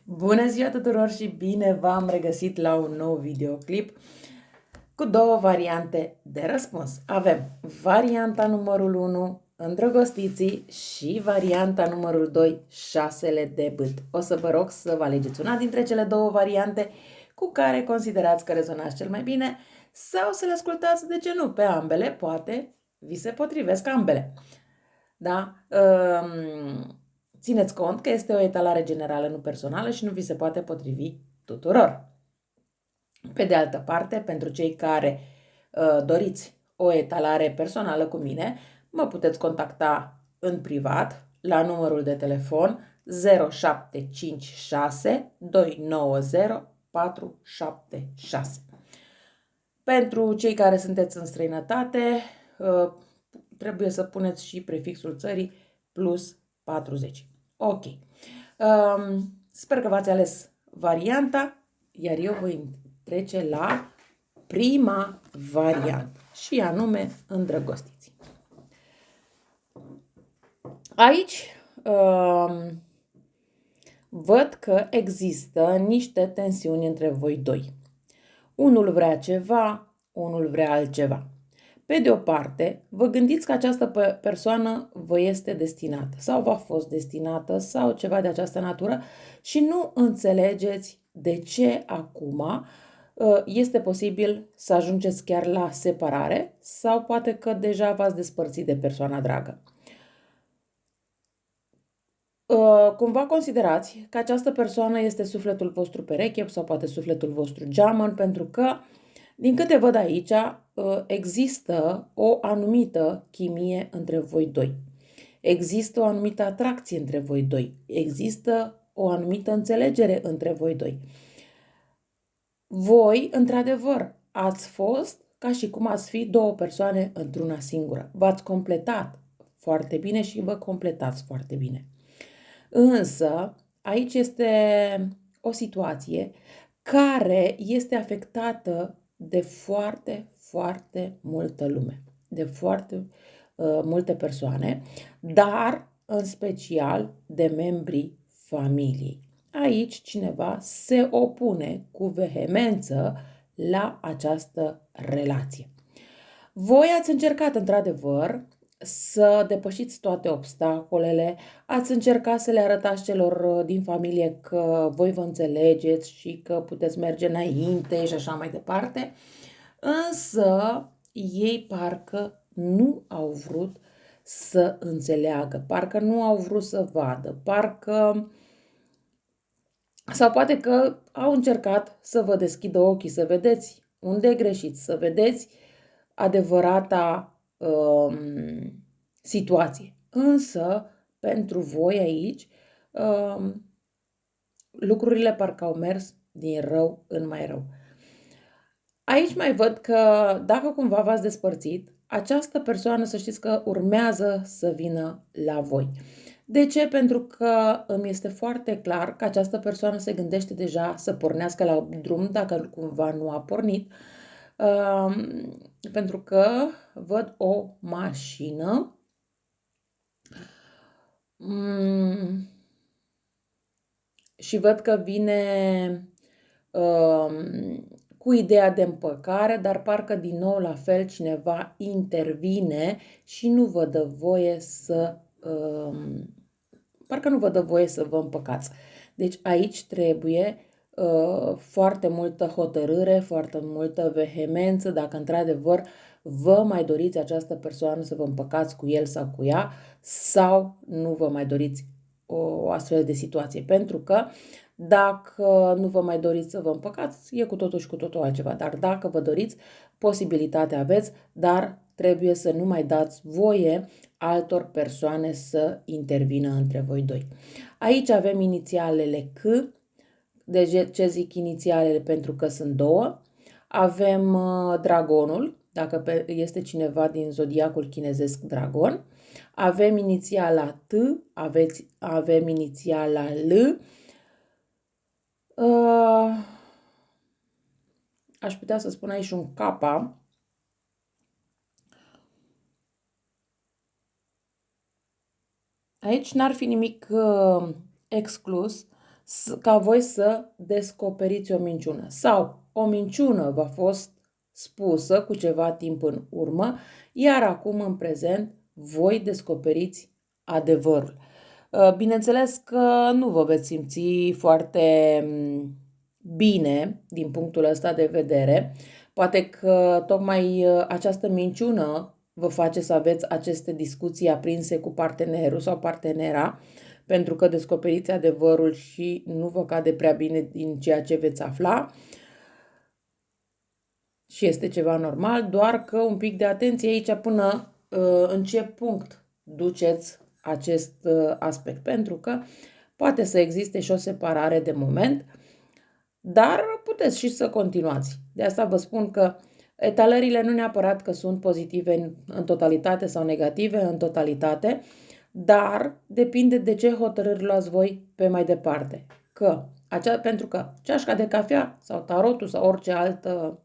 Bună ziua tuturor și bine v-am regăsit la un nou videoclip cu două variante de răspuns. Avem varianta numărul 1, îndrăgostiții, și varianta numărul 2, șasele de bât. O să vă rog să vă alegeți una dintre cele două variante cu care considerați că rezonați cel mai bine sau să le ascultați, de ce nu, pe ambele, poate vi se potrivesc ambele. Da? Țineți cont că este o etalare generală, nu personală, și nu vi se poate potrivi tuturor. Pe de altă parte, pentru cei care doriți o etalare personală cu mine, mă puteți contacta în privat la numărul de telefon 0756 290 476. Pentru cei care sunteți în străinătate, trebuie să puneți și prefixul țării plus 40. Ok. Sper că v-ați ales varianta, iar eu voi trece la prima variantă, și anume îndrăgostiți. Aici văd că există niște tensiuni între voi doi. Unul vrea ceva, unul vrea altceva. Pe de o parte, vă gândiți că această persoană vă este destinată sau v-a fost destinată sau ceva de această natură și nu înțelegeți de ce acum este posibil să ajungeți chiar la separare sau poate că deja v-ați despărțit de persoana dragă. Cumva considerați că această persoană este sufletul vostru pereche sau poate sufletul vostru geamăn, pentru că, din câte văd aici, există o anumită chimie între voi doi. Există o anumită atracție între voi doi. Există o anumită înțelegere între voi doi. Voi, într-adevăr, ați fost ca și cum ați fi două persoane într-una singură. V-ați completat foarte bine și vă completați foarte bine. Însă, aici este o situație care este afectată de foarte, foarte multă lume, de foarte multe persoane, dar în special de membrii familiei. Aici cineva se opune cu vehemență la această relație. Voi ați încercat într-adevăr să depășiți toate obstacolele, ați încercat să le arătați celor din familie că voi vă înțelegeți și că puteți merge înainte și așa mai departe, însă ei parcă nu au vrut să înțeleagă, parcă nu au vrut să vadă, parcă sau poate că au încercat să vă deschidă ochii, să vedeți unde e greșit, să vedeți adevărata situație. Însă, pentru voi aici, lucrurile parcă au mers din rău în mai rău. Aici mai văd că dacă cumva v-ați despărțit, această persoană, să știți că urmează să vină la voi. De ce? Pentru că îmi este foarte clar că această persoană se gândește deja să pornească la drum, dacă cumva nu a pornit, pentru că văd o mașină și văd că vine cu ideea de împăcare, dar parcă din nou la fel cineva intervine și nu vă dă voie să parcă nu vă dă voie să vă împăcați. Deci aici trebuie foarte multă hotărâre, foarte multă vehemență, dacă într-adevăr vă mai doriți această persoană să vă împăcați cu el sau cu ea, sau nu vă mai doriți o astfel de situație. Pentru că dacă nu vă mai doriți să vă împăcați, e cu totul și cu totul altceva. Dar dacă vă doriți, posibilitatea aveți, dar trebuie să nu mai dați voie altor persoane să intervină între voi doi. Aici avem inițialele C. De ce zic inițialele? Pentru că sunt două. Avem dragonul, dacă este cineva din zodiacul chinezesc dragon. Avem inițiala T, avem inițiala L. Aș putea să spun aici un kappa. Aici n-ar fi nimic exclus ca voi să descoperiți o minciună. Sau o minciună v-a fost spusă cu ceva timp în urmă, iar acum, în prezent, voi descoperiți adevărul. Bineînțeles că nu vă veți simți foarte bine din punctul ăsta de vedere. Poate că tocmai această minciună vă face să aveți aceste discuții aprinse cu partenerul sau partenera, pentru că descoperiți adevărul și nu vă cade prea bine din ceea ce veți afla. Și este ceva normal, doar că un pic de atenție aici până în ce punct duceți acest aspect, pentru că poate să existe și o separare de moment, dar puteți și să continuați. De asta vă spun că etalările nu neapărat că sunt pozitive în totalitate sau negative în totalitate, dar depinde de ce hotărâri luați voi pe mai departe. Pentru că ceașca de cafea sau tarotul sau orice altă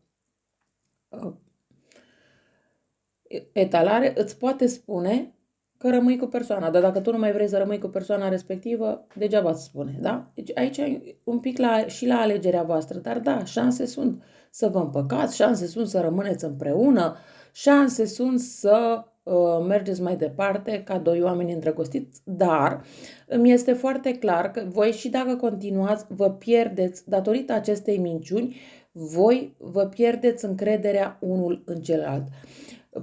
etalare îți poate spune că rămâi cu persoana, dar dacă tu nu mai vrei să rămâi cu persoana respectivă, degeaba îți spune, da? Deci aici un pic și la alegerea voastră, dar da, șanse sunt să vă împăcați, șanse sunt să rămâneți împreună, șanse sunt să mergeți mai departe ca doi oameni îndrăgostiți, dar îmi este foarte clar că voi și dacă continuați, vă pierdeți, datorită acestei minciuni, voi vă pierdeți încrederea unul în celălalt.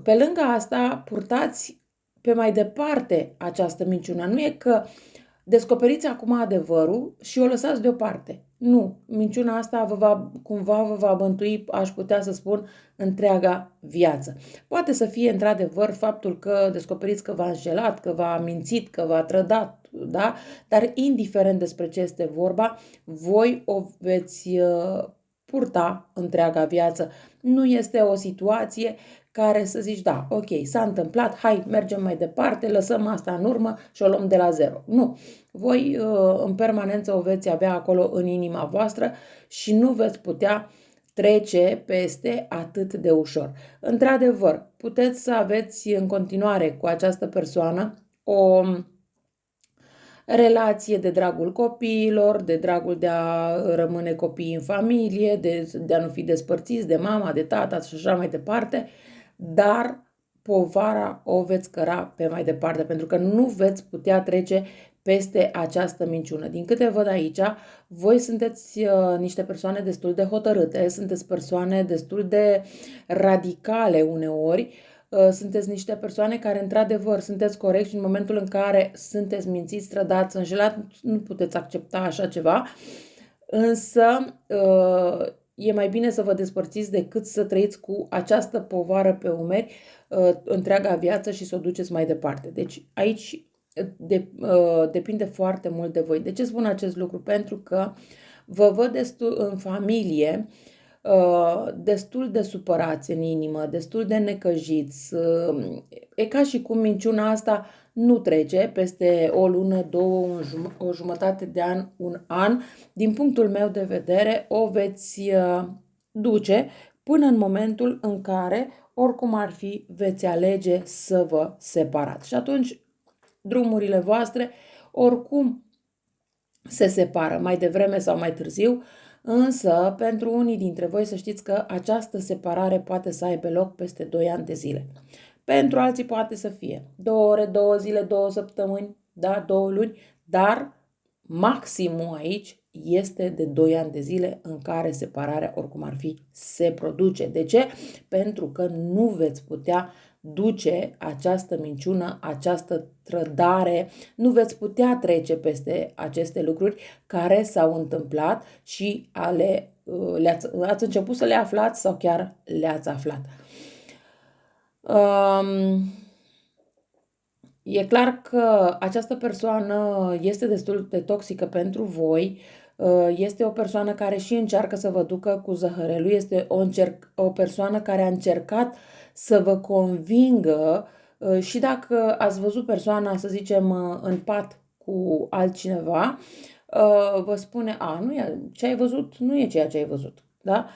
Pe lângă asta, purtați pe mai departe această minciună. Nu e că descoperiți acum adevărul și o lăsați deoparte. Nu, minciuna asta cumva vă va bântui, aș putea să spun, întreaga viață. Poate să fie într-adevăr faptul că descoperiți că v-a înșelat, că v-a mințit, că v-a trădat, da? Dar indiferent despre ce este vorba, voi o veți purta întreaga viață. Nu este o situație care să zici, da, ok, s-a întâmplat, hai, mergem mai departe, lăsăm asta în urmă și o luăm de la zero. Nu, voi în permanență o veți avea acolo în inima voastră și nu veți putea trece peste atât de ușor. Într-adevăr, puteți să aveți în continuare cu această persoană o relație de dragul copiilor, de dragul de a rămâne copii în familie, de a nu fi despărțiți de mama, de tata și așa mai departe, dar povara o veți căra pe mai departe, pentru că nu veți putea trece peste această minciună. Din câte văd aici, voi sunteți niște persoane destul de hotărâte, sunteți persoane destul de radicale uneori, sunteți niște persoane care, într-adevăr, sunteți corecți și în momentul în care sunteți mințiți, trădați, înșelați, nu puteți accepta așa ceva, însă e mai bine să vă despărțiți decât să trăiți cu această povară pe umeri întreaga viață și să o duceți mai departe. Deci aici depinde foarte mult de voi. De ce spun acest lucru? Pentru că vă văd destul în familie, destul de supărați în inimă, destul de necăjiți. E ca și cum minciuna asta nu trece peste o lună, două, o jumătate de an, un an. Din punctul meu de vedere, o veți duce până în momentul în care, oricum ar fi, veți alege să vă separați. Și atunci, drumurile voastre, oricum se separă, mai devreme sau mai târziu, însă pentru unii dintre voi să știți că această separare poate să aibă loc peste 2 ani de zile. Pentru alții poate să fie 2 ore, 2 zile, 2 săptămâni, da, 2 luni, dar maximul aici este de 2 ani de zile în care separarea, oricum ar fi, se produce. De ce? Pentru că nu veți putea duce această minciună, această trădare, nu veți putea trece peste aceste lucruri care s-au întâmplat și ați început să le aflați sau chiar le-ați aflat. E clar că această persoană este destul de toxică pentru voi, este o persoană care și încearcă să vă ducă cu zăhărelul, este o persoană care a încercat să vă convingă și dacă ați văzut persoana, să zicem, în pat cu altcineva, vă spune, nu e, ce ai văzut nu e ceea ce ai văzut. Da?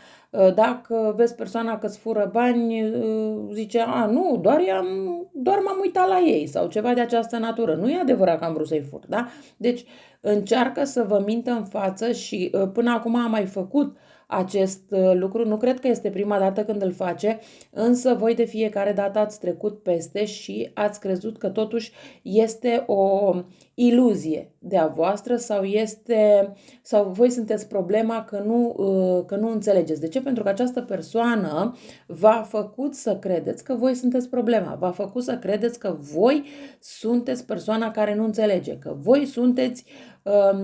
Dacă vezi persoana că îți fură bani, zice, nu, doar m-am uitat la ei sau ceva de această natură. Nu e adevărat că am vrut să-i fur, da? Deci, Încearcă să vă mintă în față și până acum a mai făcut acest lucru. Nu cred că este prima dată când îl face, însă voi de fiecare dată ați trecut peste și ați crezut că totuși este o iluzie de-a voastră sau voi sunteți problema că nu înțelegeți. De ce? Pentru că această persoană v-a făcut să credeți că voi sunteți problema, v-a făcut să credeți că voi sunteți persoana care nu înțelege, că voi sunteți,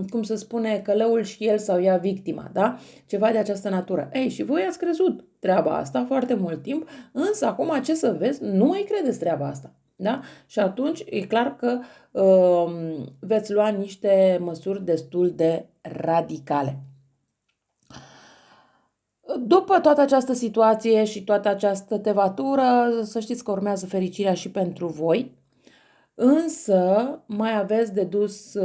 cum se spune, călăul și el sau ea victima, da? Ceva de această natură. Ei, și voi ați crezut treaba asta foarte mult timp, însă acum ce să vezi, nu mai credeți treaba asta. Da? Și atunci e clar că veți lua niște măsuri destul de radicale. După toată această situație și toată această tevatură, să știți că urmează fericirea și pentru voi, însă mai aveți de dus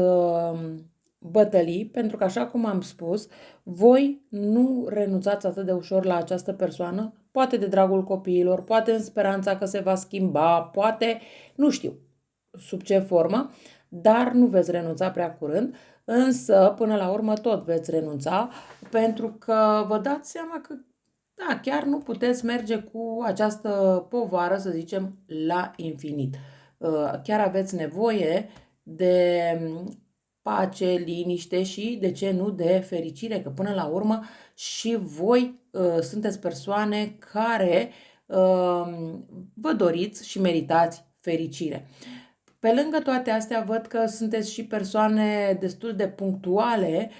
bătălii, pentru că, așa cum am spus, voi nu renunțați atât de ușor la această persoană, poate de dragul copiilor, poate în speranța că se va schimba, poate, nu știu sub ce formă, dar nu veți renunța prea curând, însă până la urmă tot veți renunța, pentru că vă dați seama că da, chiar nu puteți merge cu această povară, să zicem, la infinit. Chiar aveți nevoie de pace, liniște și, de ce nu, de fericire, că până la urmă și voi sunteți persoane care vă doriți și meritați fericire. Pe lângă toate astea, văd că sunteți și persoane destul de punctuale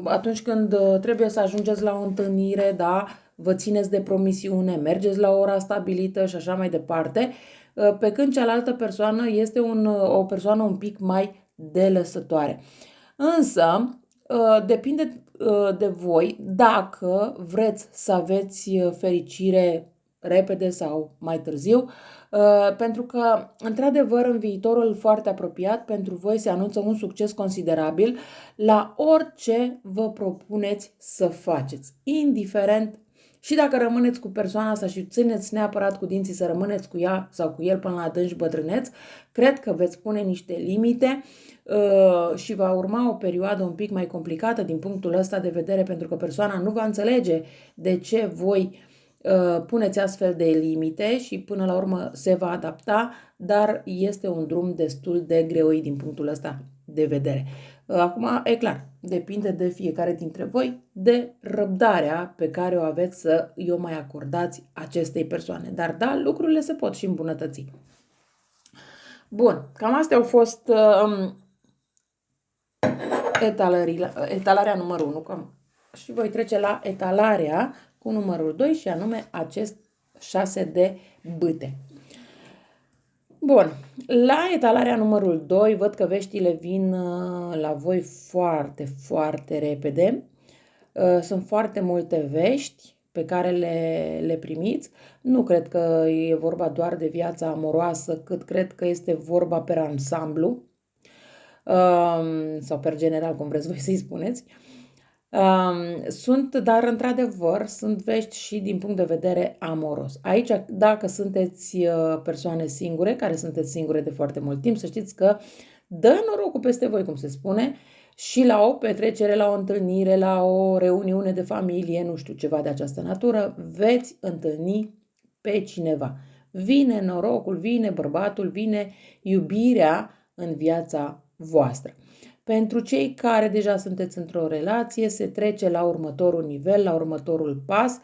atunci când trebuie să ajungeți la o întâlnire, da, vă țineți de promisiune, mergeți la ora stabilită și așa mai departe, pe când cealaltă persoană este o persoană un pic mai delăsătoare. Însă, depinde de voi dacă vreți să aveți fericire repede sau mai târziu, pentru că, într-adevăr, în viitorul foarte apropiat, pentru voi se anunță un succes considerabil la orice vă propuneți să faceți, indiferent și dacă rămâneți cu persoana asta și țineți neapărat cu dinții să rămâneți cu ea sau cu el până la adânci bătrâneți, cred că veți pune niște limite și va urma o perioadă un pic mai complicată din punctul ăsta de vedere, pentru că persoana nu va înțelege de ce voi puneți astfel de limite și până la urmă se va adapta, dar este un drum destul de greoi din punctul ăsta de vedere. Acum, e clar, depinde de fiecare dintre voi, de răbdarea pe care o aveți să o mai acordați acestei persoane. Dar da, lucrurile se pot și îmbunătăți. Bun, cam astea au fost etalarea numărul 1 și voi trece la etalarea cu numărul 2 și anume acest 6 de bâte. Bun, la etalarea numărul 2 văd că veștile vin la voi foarte, foarte repede. Sunt foarte multe vești pe care le primiți. Nu cred că e vorba doar de viața amoroasă, cât cred că este vorba pe ansamblu sau pe general, cum vreți voi să-i spuneți. Dar într-adevăr sunt vești și din punct de vedere amoros. Aici, dacă sunteți persoane singure, care sunteți singure de foarte mult timp, să știți că dă norocul peste voi, cum se spune, și la o petrecere, la o întâlnire, la o reuniune de familie, nu știu, ceva de această natură, veți întâlni pe cineva. Vine norocul, vine bărbatul, vine iubirea în viața voastră. Pentru cei care deja sunteți într-o relație, se trece la următorul nivel, la următorul pas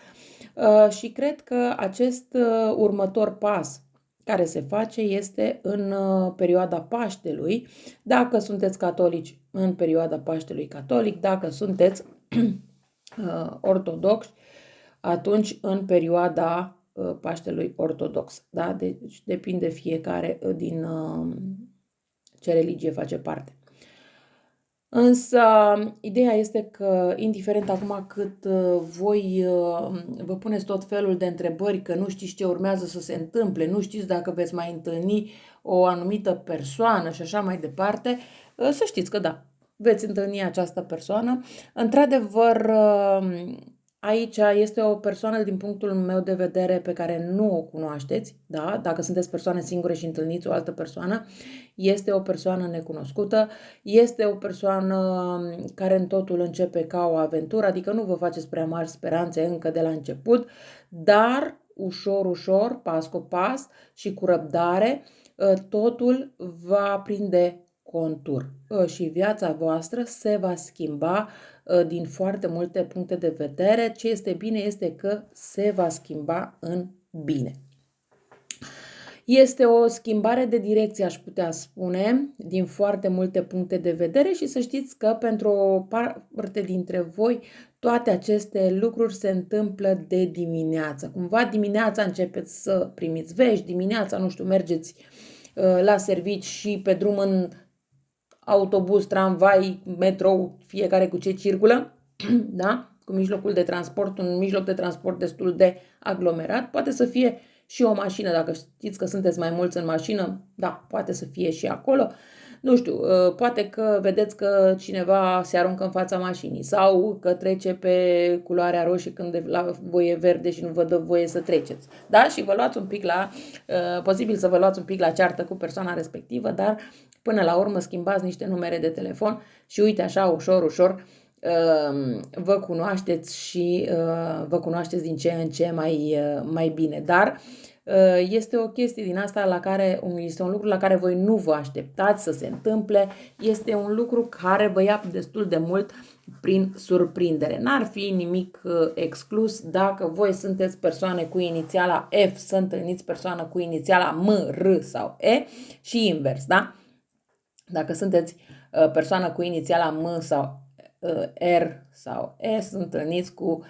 și cred că acest următor pas care se face este în perioada Paștelui. Dacă sunteți catolici, în perioada Paștelui catolic, dacă sunteți ortodoxi, atunci în perioada Paștelui ortodox. Da? Deci depinde fiecare din ce religie face parte. Însă, ideea este că, indiferent acum cât voi vă puneți tot felul de întrebări, că nu știți ce urmează să se întâmple, nu știți dacă veți mai întâlni o anumită persoană și așa mai departe, să știți că da, veți întâlni această persoană. Într-adevăr, Aici este o persoană, din punctul meu de vedere, pe care nu o cunoașteți, da? Dacă sunteți persoane singure și întâlniți o altă persoană, este o persoană necunoscută, este o persoană care în totul începe ca o aventură, adică nu vă faceți prea mari speranțe încă de la început, dar ușor, ușor, pas cu pas și cu răbdare, totul va prinde contur și viața voastră se va schimba din foarte multe puncte de vedere. Ce este bine este că se va schimba în bine. Este o schimbare de direcție, aș putea spune, din foarte multe puncte de vedere și să știți că pentru o parte dintre voi toate aceste lucruri se întâmplă de dimineață. Cumva dimineața începeți să primiți vești, dimineața, nu știu, mergeți la servici și pe drum în autobuz, tramvai, metrou, fiecare cu ce circulă, da? Cu mijlocul de transport, un mijloc de transport destul de aglomerat. Poate să fie și o mașină, dacă știți că sunteți mai mulți în mașină, da, poate să fie și acolo. Nu știu, poate că vedeți că cineva se aruncă în fața mașinii sau că trece pe culoarea roșie când la voie verde și nu vă dă voie să treceți. Da? Și vă luați un pic posibil să vă luați un pic la ceartă cu persoana respectivă, dar până la urmă schimbați niște numere de telefon și uite așa, ușor, ușor, vă cunoașteți și vă cunoașteți din ce în ce mai bine. Dar este o chestie din asta este un lucru la care voi nu vă așteptați să se întâmple, este un lucru care vă ia destul de mult prin surprindere. N-ar fi nimic exclus dacă voi sunteți persoane cu inițiala F, să întâlniți persoană cu inițiala M, R sau E și invers, da? Dacă sunteți persoană cu inițiala M sau R sau E, sunt întâlniți cu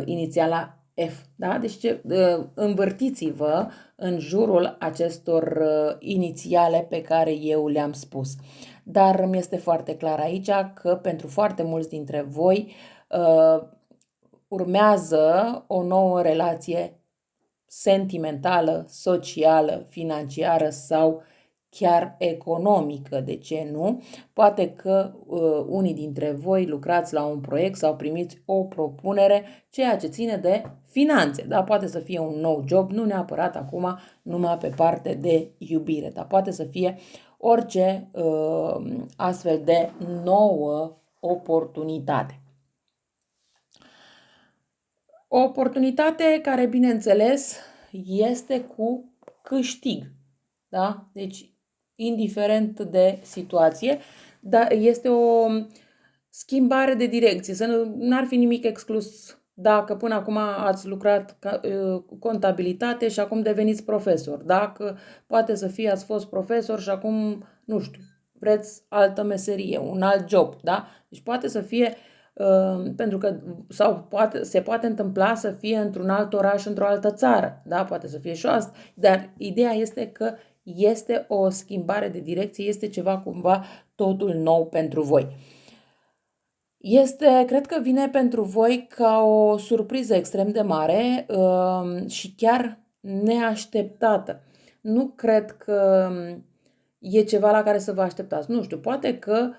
inițiala F. Da? Deci învârtiți-vă în jurul acestor inițiale pe care eu le-am spus. Dar mi este foarte clar aici că pentru foarte mulți dintre voi urmează o nouă relație sentimentală, socială, financiară sau chiar economică, de ce nu? Poate că unii dintre voi lucrați la un proiect sau primiți o propunere, ceea ce ține de finanțe, da? Poate să fie un nou job, nu neapărat acum numai pe parte de iubire, dar poate să fie orice astfel de nouă oportunitate. O oportunitate care, bineînțeles, este cu câștig, da? Deci, indiferent de situație, dar este o schimbare de direcție, n-ar fi nimic exclus dacă până acum ați lucrat cu contabilitate și acum deveniți profesor, dacă poate să fie ați fost profesor și acum, nu știu, vreți altă meserie, un alt job, da? Deci poate să fie pentru că se poate întâmpla să fie într-un alt oraș, într-o altă țară, da? Poate să fie și asta, dar ideea este că este o schimbare de direcție, este ceva cumva totul nou pentru voi. Cred că vine pentru voi ca o surpriză extrem de mare și chiar neașteptată. Nu cred că e ceva la care să vă așteptați. Nu știu, poate că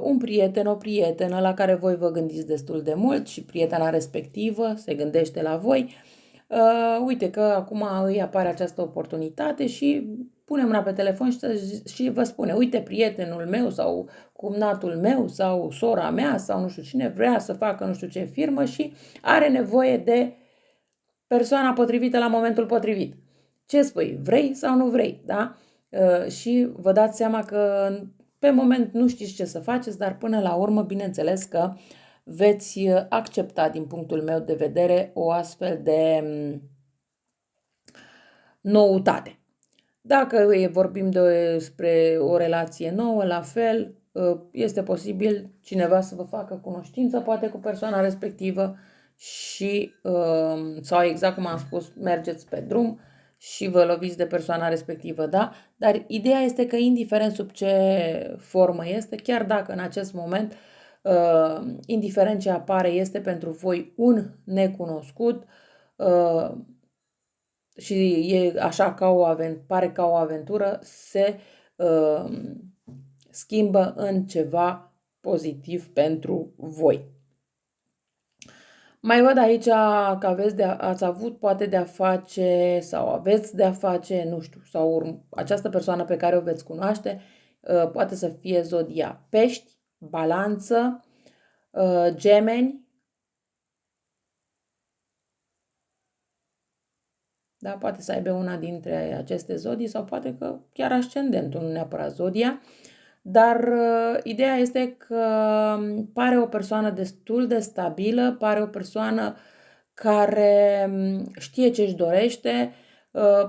un prieten, o prietenă la care voi vă gândiți destul de mult și prietena respectivă se gândește la voi, uite că acum îi apare această oportunitate și pune mâna pe telefon și vă spune, uite, prietenul meu sau cumnatul meu sau sora mea sau nu știu cine vrea să facă nu știu ce firmă și are nevoie de persoana potrivită la momentul potrivit. Ce spui? Vrei sau nu vrei? Da? Și vă dați seama că pe moment nu știți ce să faceți, dar până la urmă, bineînțeles că veți accepta din punctul meu de vedere o astfel de noutate. Dacă vorbim despre o relație nouă, la fel, este posibil cineva să vă facă cunoștință, poate cu persoana respectivă și, sau exact cum am spus, mergeți pe drum și vă loviți de persoana respectivă, da? Dar ideea este că indiferent sub ce formă este, chiar dacă în acest moment, indiferent ce apare, este pentru voi un necunoscut, și e așa pare ca o aventură, se schimbă în ceva pozitiv pentru voi. Mai văd aici că ați avut poate de-a face sau aveți de-a face, nu știu, sau această persoană pe care o veți cunoaște poate să fie zodia Pești, Balanță, Gemeni, da, poate să aibă una dintre aceste zodii sau poate că chiar ascendentul, nu neapărat zodia. Dar ideea este că pare o persoană destul de stabilă, pare o persoană care știe ce își dorește,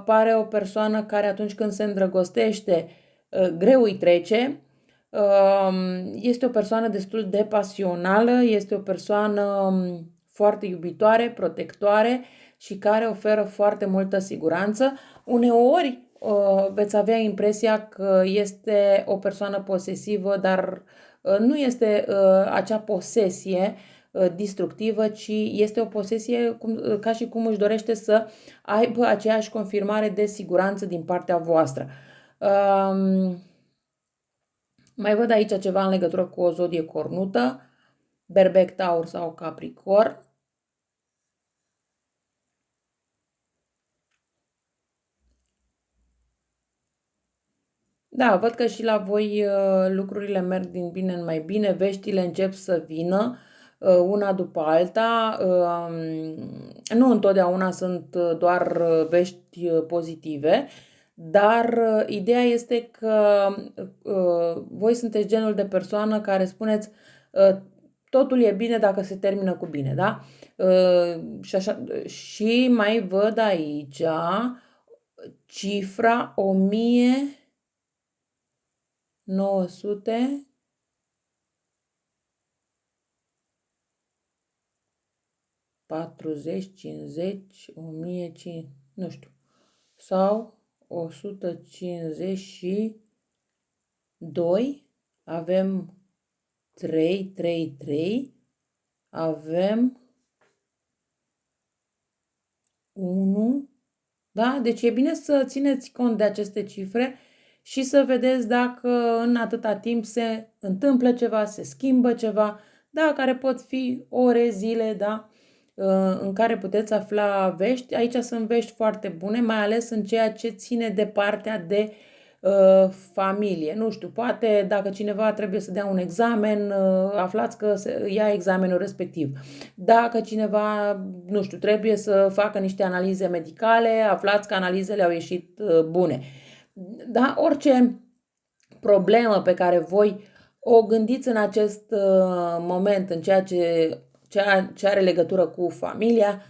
pare o persoană care atunci când se îndrăgostește, greu îi trece. Este o persoană destul de pasională, este o persoană foarte iubitoare, protectoare și care oferă foarte multă siguranță. Uneori veți avea impresia că este o persoană posesivă, dar nu este acea posesie destructivă, ci este o posesie ca și cum își dorește să aibă aceeași confirmare de siguranță din partea voastră. Mai văd aici ceva în legătură cu o zodie cornută, Berbec, Taur sau Capricorn. Da, văd că și la voi lucrurile merg din bine în mai bine, veștile încep să vină una după alta. Nu întotdeauna sunt doar vești pozitive, dar ideea este că voi sunteți genul de persoană care spuneți totul e bine dacă se termină cu bine, da? Și mai văd aici cifra 1900 40, 50, 1005, nu știu, sau 152, avem 3, 3, 3, avem 1, da? Deci e bine să țineți cont de aceste cifre și să vedeți dacă în atâta timp se întâmplă ceva, se schimbă ceva, da, care pot fi ore, zile, da, în care puteți afla vești. Aici sunt vești foarte bune, mai ales în ceea ce ține de partea de familie. Nu știu, poate dacă cineva trebuie să dea un examen, aflați că ia examenul respectiv. Dacă cineva, nu știu, trebuie să facă niște analize medicale, aflați că analizele au ieșit bune. Da, orice problemă pe care voi o gândiți în acest moment, în ceea ce are legătură cu familia,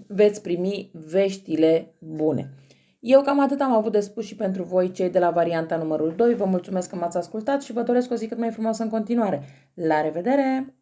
veți primi veștile bune. Eu cam atât am avut de spus și pentru voi, cei de la varianta numărul 2. Vă mulțumesc că m-ați ascultat și vă doresc o zi cât mai frumoasă în continuare. La revedere!